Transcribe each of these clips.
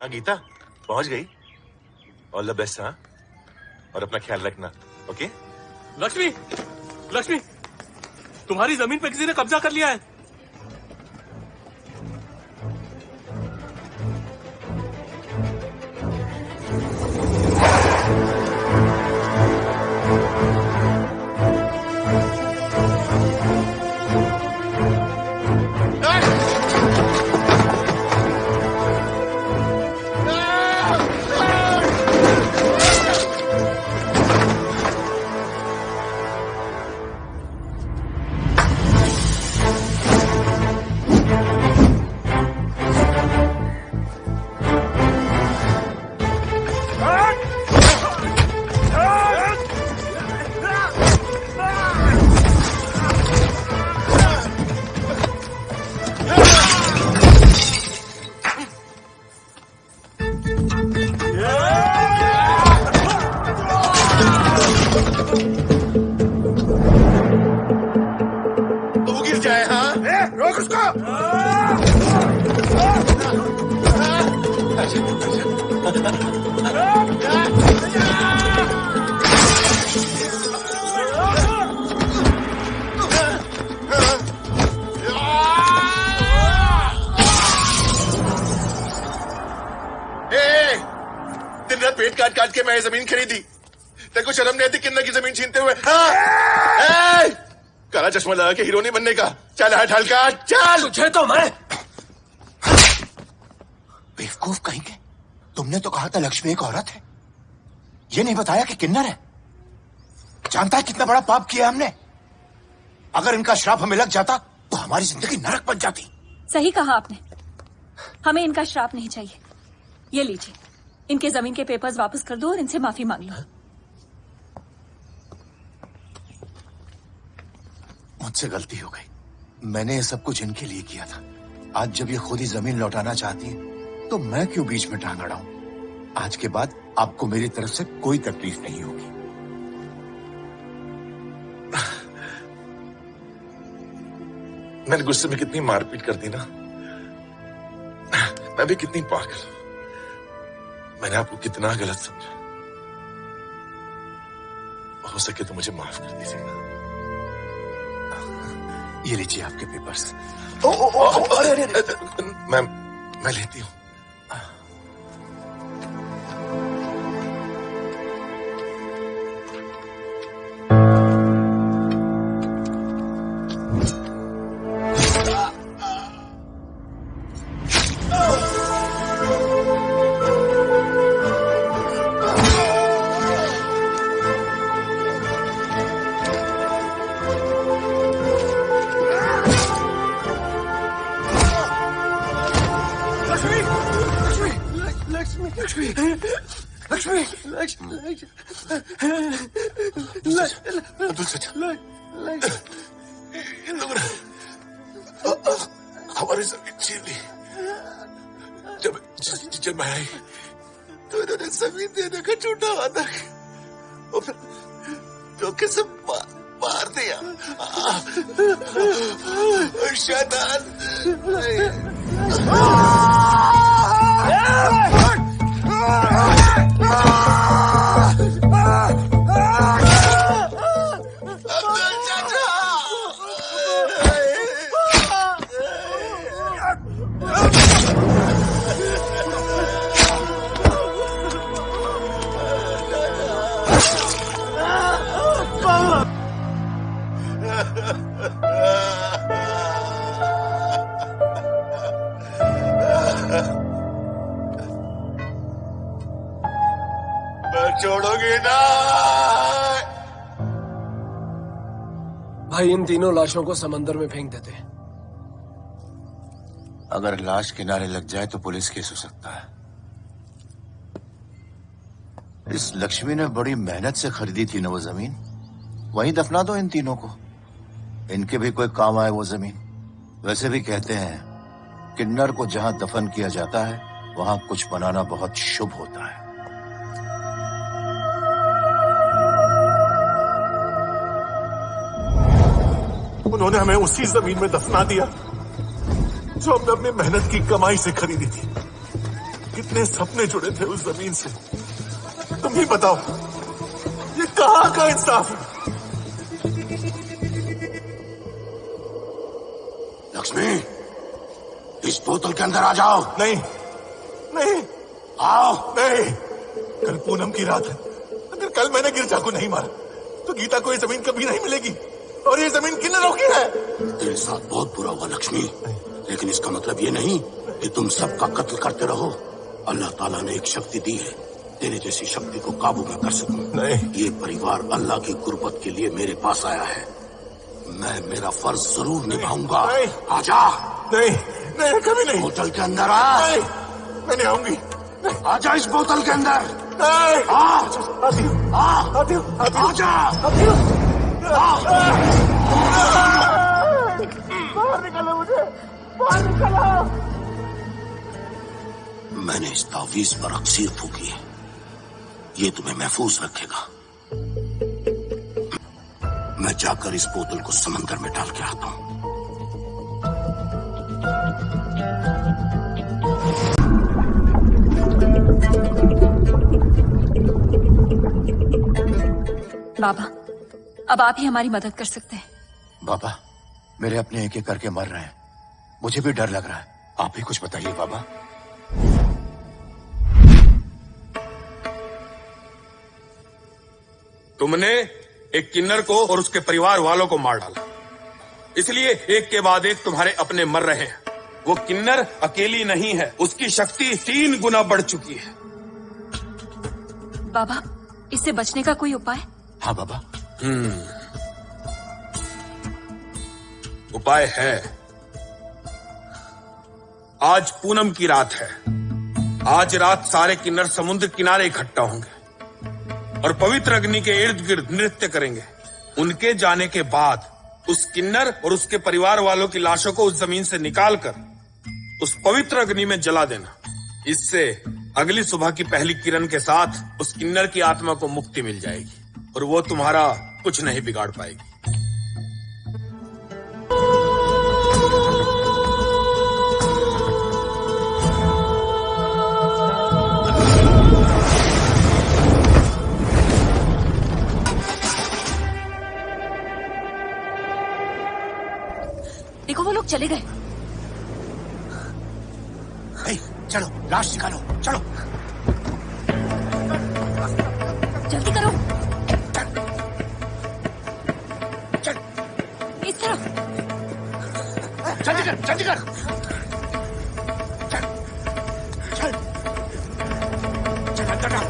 हाँ गीता पहुंच गई। All the best. हाँ, और अपना ख्याल रखना। ओके। लक्ष्मी, लक्ष्मी, तुम्हारी जमीन पे किसी ने कब्जा कर लिया है। पेट काट काट के मैं जमीन खरीदी, तेरे को शर्म नहीं आती किन्ना की जमीन छीनते हुए? हाँ? काला चश्मा लगा के हीरो नहीं बनने का। चल हाथ हल्का चल। तुझे तो मैं बेवकूफ कहेंगे। तुमने तो कहा था लक्ष्मी एक औरत है, ये नहीं बताया कि किन्नर है। जानता है कितना बड़ा पाप किया हमने? अगर इनका श्राप हमें लग जाता तो हमारी जिंदगी नरक बन जाती। सही कहा आपने, हमें इनका श्राप नहीं चाहिए। ये लीजिए, इनके जमीन के पेपर्स वापस कर दो और इनसे माफी मांग लो। मुझसे गलती हो गई, मैंने ये सब कुछ इनके लिए किया था। आज जब ये खुद ही जमीन लौटाना चाहती है तो मैं क्यों बीच में टांग अड़ाऊं? आज के बाद आपको मेरी तरफ से कोई तकलीफ नहीं होगी। मैंने गुस्से में कितनी मारपीट कर दी ना, मैं भी कितनी पागल। मैंने आपको कितना गलत समझा। हो सके तो मुझे माफ कर दीजिएगा। ये लीजिए आपके पेपर्स। अरे मैं लेती हूँ। हमारी जमीन छीन ली। जब मैं आई तो इन्होंने जमीन देने का झूठा वादा किया और फिर धोखे से मार दिया। शैतान। छोड़ोगे ना? भाई इन तीनों लाशों को समंदर में फेंक देते। अगर लाश किनारे लग जाए तो पुलिस केस हो सकता है। इस लक्ष्मी ने बड़ी मेहनत से खरीदी थी ना वो जमीन, वहीं दफना दो इन तीनों को, इनके भी कोई काम आए वो जमीन। वैसे भी कहते हैं किन्नर को जहां दफन किया जाता है वहां कुछ बनाना बहुत शुभ होता है। उन्होंने हमें उसी जमीन में दफना दिया जो हमने अपनी मेहनत की कमाई से खरीदी थी। कितने सपने जुड़े थे उस जमीन से। तुम ही बताओ, ये कहाँ का इंसाफ है? लक्ष्मी, इस बोतल के अंदर आ जाओ। नहीं नहीं आओ। नहीं, कल पूनम की रात है। अगर कल मैंने गिरजा को नहीं मारा तो गीता को ये जमीन कभी नहीं मिलेगी, और ये जमीन किन्नरों की है। तेरे साथ बहुत बुरा हुआ लक्ष्मी, लेकिन इसका मतलब ये नहीं कि तुम सबका कत्ल करते रहो। अल्लाह ताला ने एक शक्ति दी है, तेरे जैसी शक्ति को काबू में कर सकूं। नहीं, ये परिवार अल्लाह की गुर्बत के लिए मेरे पास आया है। मैं मेरा फर्ज जरूर निभाऊंगा। नहीं। आजा। नहीं नहीं, कभी नहीं। बोतल के अंदर आ। नहीं, मैं नहीं आऊंगी। आजा इस बोतल के अंदर। नहीं, आ। आती हूँ, आ। आती हूँ, आती हूँ, आजा। आती हूँ। बाहर निकालो मुझे, बाहर निकालो। मैंने इस तावीज पर अक्सीर फूकी है, ये तुम्हें महफूज रखेगा। मैं जाकर इस बोतल को समंदर में डाल के आता हूं। बाबा, अब आप ही हमारी मदद कर सकते हैं। बाबा, मेरे अपने एक एक करके मर रहे हैं, मुझे भी डर लग रहा है। आप ही कुछ बताइए बाबा। तुमने एक किन्नर को और उसके परिवार वालों को मार डाला, इसलिए एक के बाद एक तुम्हारे अपने मर रहे हैं। वो किन्नर अकेली नहीं है, उसकी शक्ति 3 गुना बढ़ चुकी है। बाबा, इससे बचने का कोई उपाय? हाँ बाबा। उपाय है। आज पूनम की रात है। आज रात सारे किन्नर समुद्र किनारे इकट्ठा होंगे और पवित्र अग्नि के इर्द गिर्द नृत्य करेंगे। उनके जाने के बाद उस किन्नर और उसके परिवार वालों की लाशों को उस जमीन से निकालकर उस पवित्र अग्नि में जला देना। इससे अगली सुबह की पहली किरण के साथ उस किन्नर की आत्मा को मुक्ति मिल जाएगी और वो तुम्हारा कुछ नहीं बिगाड़ पाएगी। देखो, वो लोग चले गए। चलो लाश निकालो, चलो। जल्दी करो। इस तरफ। जल्दी कर, जल्दी कर। चल, चल, चल अंदर डाल।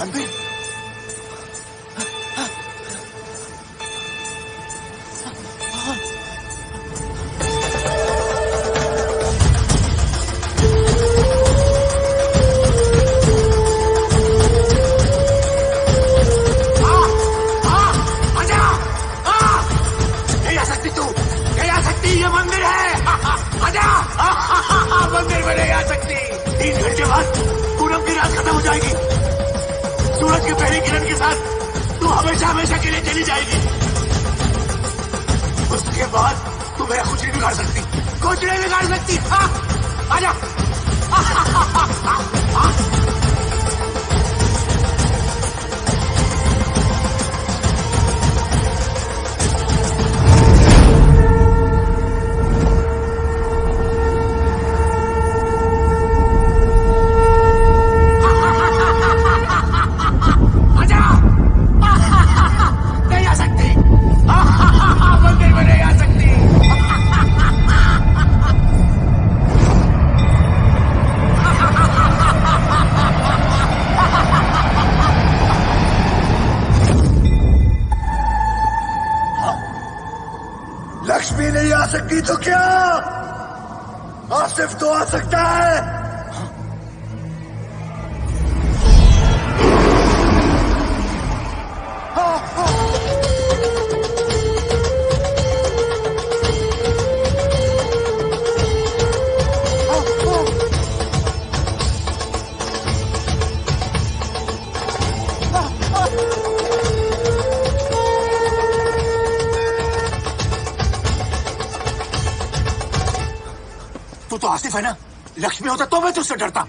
मंदिर? नहीं आ सकती तू, नहीं आ सकती, ये मंदिर है। आजा, मंदिर में नहीं आ सकती। 3 घंटे बाद पूनम की रात खत्म हो जाएगी। सूरज की पहली किरण के साथ तू हमेशा हमेशा के लिए चली जाएगी। उसके बाद तू मेरा कुछ नहीं बिगाड़ सकती, कुछ नहीं बिगाड़ सकती। आजा। नहीं आ सकती, मंदिर में नहीं आ सकती। लक्ष्मी नहीं आ सकती तो क्या आसिफ तो आ सकता है? तू तो आसिफ है ना, लक्ष्मी होता तो मैं तुझसे डरता।